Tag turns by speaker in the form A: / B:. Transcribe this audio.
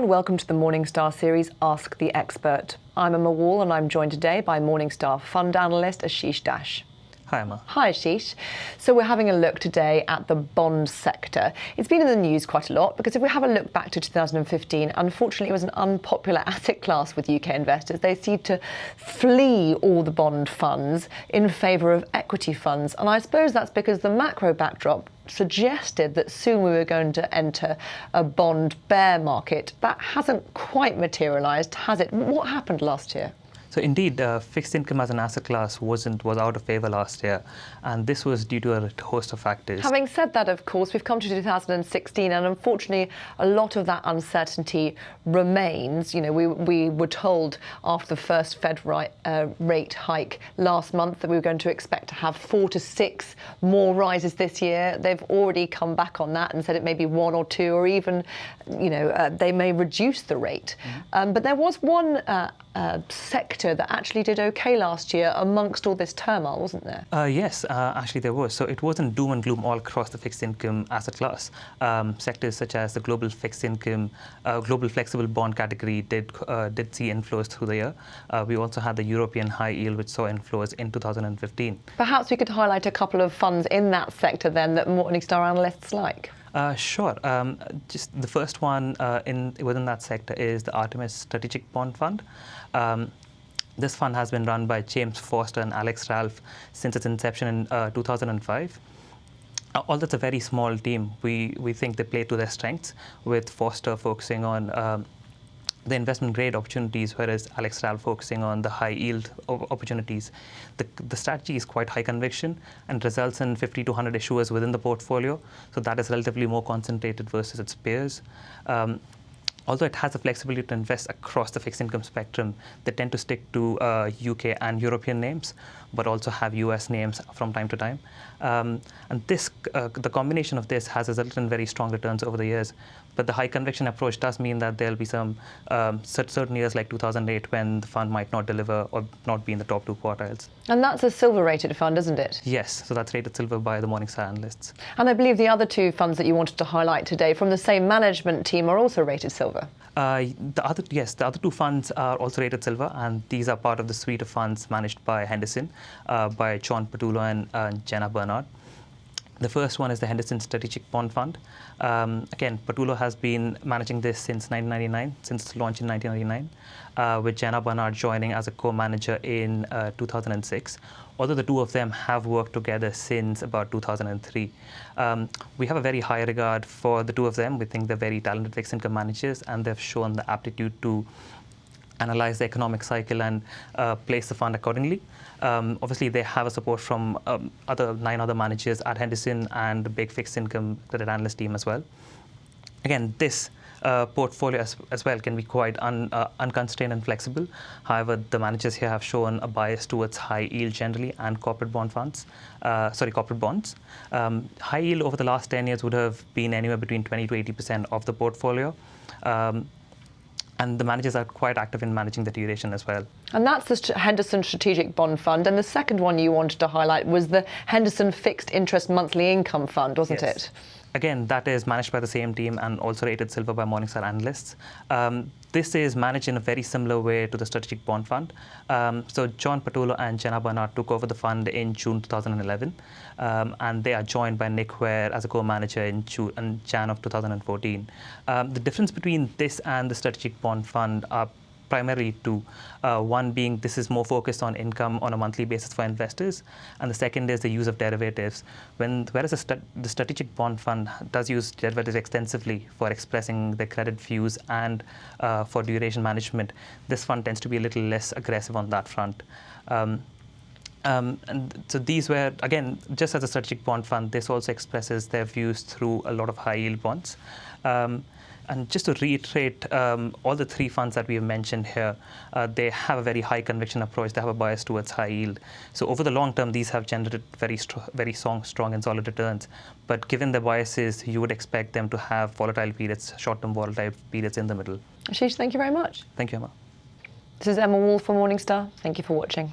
A: and welcome to the Morningstar series Ask the Expert. I'm Emma Wall and I'm joined today by Morningstar fund analyst Ashish Dash.
B: Hi, Emma.
A: Hi, Ashish. So we're having a look today at the bond sector. It's been in the news quite a lot because if we have a look back to 2015, unfortunately it was an unpopular asset class with UK investors. They seemed to flee all the bond funds in favour of equity funds. And I suppose that's because the macro backdrop suggested that soon we were going to enter a bond bear market. That hasn't quite materialised, has it? What happened last year?
B: So indeed, fixed income as an asset class was out of favour last year, and this was due to a host of factors.
A: Having said that, of course, we've come to 2016, and unfortunately, a lot of that uncertainty remains. You know, we were told after the first Fed rate hike last month that we were going to expect to have 4 to 6 more rises this year. They've already come back on that and said it may be 1 or 2, or even, you know, they may reduce the rate. But there was one sector that actually did okay last year amongst all this turmoil, wasn't there?
B: Yes, actually there was. So it wasn't doom and gloom all across the fixed income asset class. Sectors such as the global fixed income, global flexible bond category did see inflows through the year. We also had the European high yield, which saw inflows in 2015.
A: Perhaps we could highlight a couple of funds in that sector then that Morningstar analysts like.
B: Sure. Just the first one within that sector is the Artemis Strategic Bond Fund. This fund has been run by James Foster and Alex Ralph since its inception in 2005. Although it's a very small team, we think they play to their strengths, with Foster focusing on the investment grade opportunities, whereas Alex Ralph focusing on the high yield opportunities. The strategy is quite high conviction and results in 50 to 100 issuers within the portfolio, so that is relatively more concentrated versus its peers. Although it has the flexibility to invest across the fixed income spectrum, they tend to stick to UK and European names, but also have US names from time to time. And the combination of this has resulted in very strong returns over the years. But the high conviction approach does mean that there'll be some certain years like 2008 when the fund might not deliver or not be in the top 2 quartiles.
A: And that's a silver-rated fund, isn't it?
B: Yes, so that's rated silver by the Morningstar analysts.
A: And I believe the other 2 funds that you wanted to highlight today from the same management team are also rated silver.
B: The other 2 funds are also rated silver, and these are part of the suite of funds managed by Henderson, by John Patullo and Jenna Bernard. The first one is the Henderson Strategic Bond Fund. Again, Patullo has been managing this since 1999, since its launch in 1999, with Jenna Bernard joining as a co-manager in 2006. Although the 2 of them have worked together since about 2003. We have a very high regard for the 2 of them. We think they're very talented fixed income managers, and they've shown the aptitude to analyze the economic cycle and place the fund accordingly. Obviously, they have a support from 9 other managers at Henderson and the big fixed income credit analyst team as well. Again, this portfolio as well can be quite unconstrained and flexible. However, the managers here have shown a bias towards high yield generally and corporate bonds. High yield over the last 10 years would have been anywhere between 20 to 80% of the portfolio. And the managers are quite active in managing the duration as well.
A: And that's the Henderson Strategic Bond Fund. And the second one you wanted to highlight was the Henderson Fixed Interest Monthly Income Fund, wasn't it?
B: Again, that is managed by the same team and also rated silver by Morningstar analysts. This is managed in a very similar way to the Strategic Bond Fund. So John Patullo and Jenna Bernard took over the fund in June 2011, and they are joined by Nick Ware as a co-manager in Jan of 2014. The difference between this and the Strategic Bond Fund are primarily 2. One being this is more focused on income on a monthly basis for investors, and the second is the use of derivatives. Whereas the Strategic Bond Fund does use derivatives extensively for expressing their credit views and for duration management, this fund tends to be a little less aggressive on that front. And so these were, again, just as a Strategic Bond Fund, this also expresses their views through a lot of high yield bonds. And just to reiterate, all the 3 funds that we have mentioned here, they have a very high conviction approach. They have a bias towards high yield. So over the long term, these have generated very strong and solid returns. But given the biases, you would expect them to have volatile periods, short-term volatile periods in the middle.
A: Ashish, thank you very much.
B: Thank you, Emma.
A: This is Emma Wall for Morningstar. Thank you for watching.